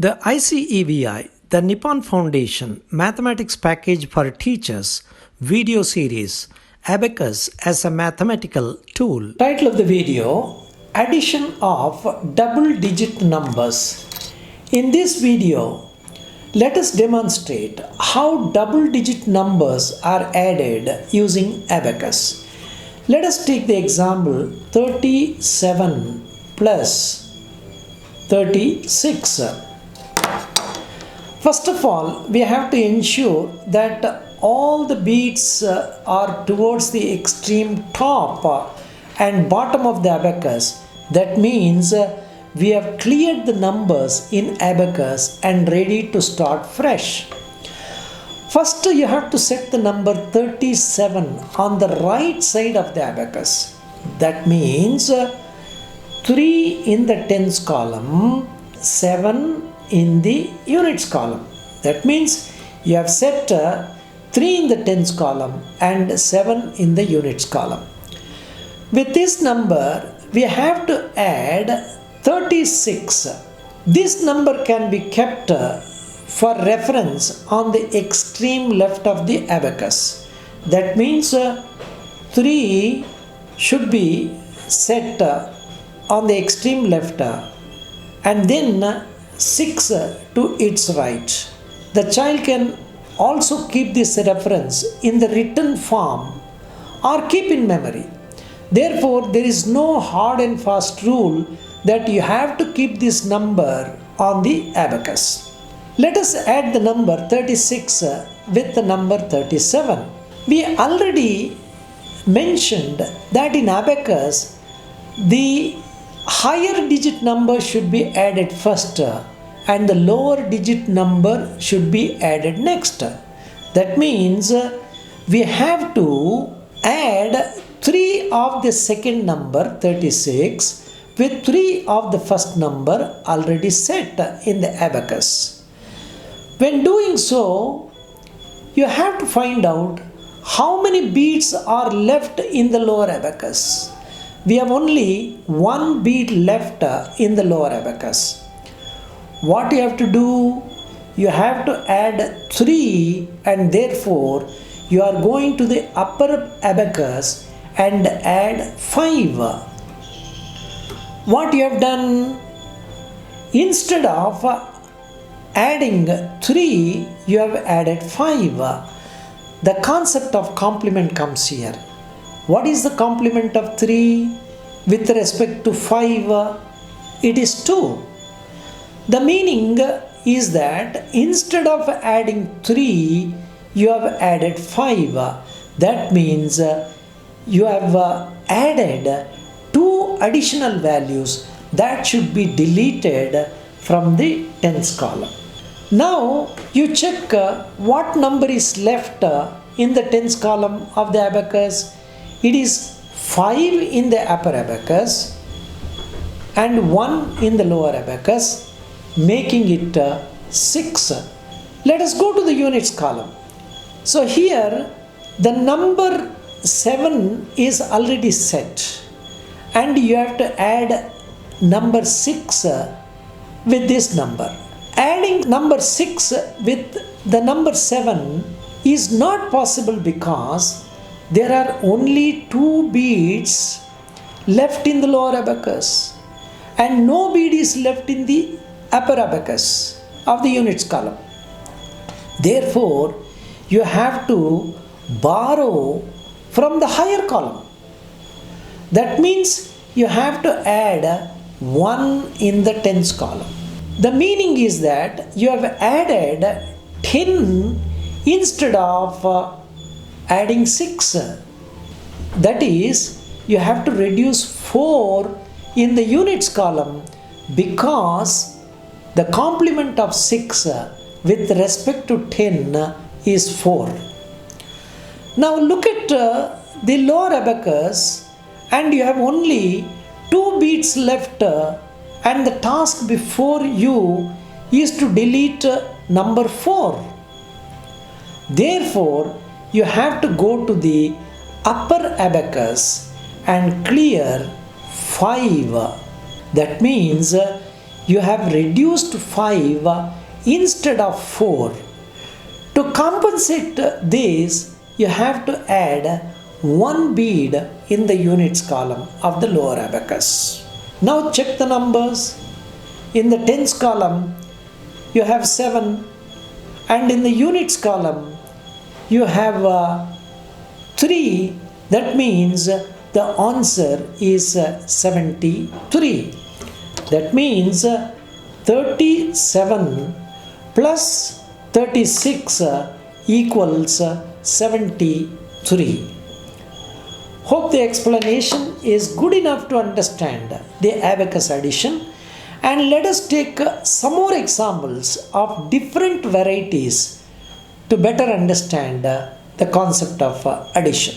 The ICEVI, the Nippon Foundation Mathematics Package for Teachers video series, Abacus as a Mathematical Tool. Title of the video, Addition of Double-Digit Numbers. In this video, let us demonstrate how double-digit numbers are added using abacus. Let us take the example 37 plus 36. First of all, we have to ensure that all the beads are towards the extreme top and bottom of the abacus. That means we have cleared the numbers in abacus and ready to start fresh. First, you have to set the number 37 on the right side of the abacus. That means 3 in the tens column, 7 in the units column. That means you have set 3 in the tens column and 7 in the units column. With this number, we have to add 36. This number can be kept for reference on the extreme left of the abacus. That means 3 should be set on the extreme left and then 6 to its right. The child can also keep this reference in the written form or keep in memory. Therefore, there is no hard and fast rule that you have to keep this number on the abacus. Let us add the number 36 with the number 37. We already mentioned that in abacus, the higher digit number should be added first and the lower digit number should be added next. That means we have to add 3 of the second number 36 with 3 of the first number already set in the abacus. When doing so, you have to find out how many beads are left in the lower abacus. We have only one bead left in the lower abacus. What you have to do? You have to add 3 and therefore you are going to the upper abacus and add 5. What you have done? Instead of adding 3, you have added 5. The concept of complement comes here. What is the complement of 3 with respect to 5? It is 2. The meaning is that instead of adding 3, you have added 5. That means you have added 2 additional values that should be deleted from the tens column. Now you check what number is left in the tens column of the abacus. It is 5 in the upper abacus and 1 in the lower abacus, making it 6. Let us go to the units column. So here the number 7 is already set and you have to add number 6 with this number. Adding number 6 with the number 7 is not possible because there are only 2 beads left in the lower abacus and no bead is left in the upper abacus of the units column. Therefore, you have to borrow from the higher column. That means you have to add 1 in the tens column. The meaning is that you have added 10 instead of adding 6. That is, you have to reduce 4 in the units column because the complement of 6 with respect to 10 is 4. Now look at the lower abacus and you have only 2 beads left and the task before you is to delete number 4. Therefore, you have to go to the upper abacus and clear 5. That means you have reduced 5 instead of 4. To compensate this, you have to add one bead in the units column of the lower abacus. Now check the numbers. In the tens column, you have 7, and in the units column, you have 3. That means the answer is 73. That means 37 plus 36 equals 73. Hope the explanation is good enough to understand the abacus addition, and let us take some more examples of different varieties to better understand the concept of addition.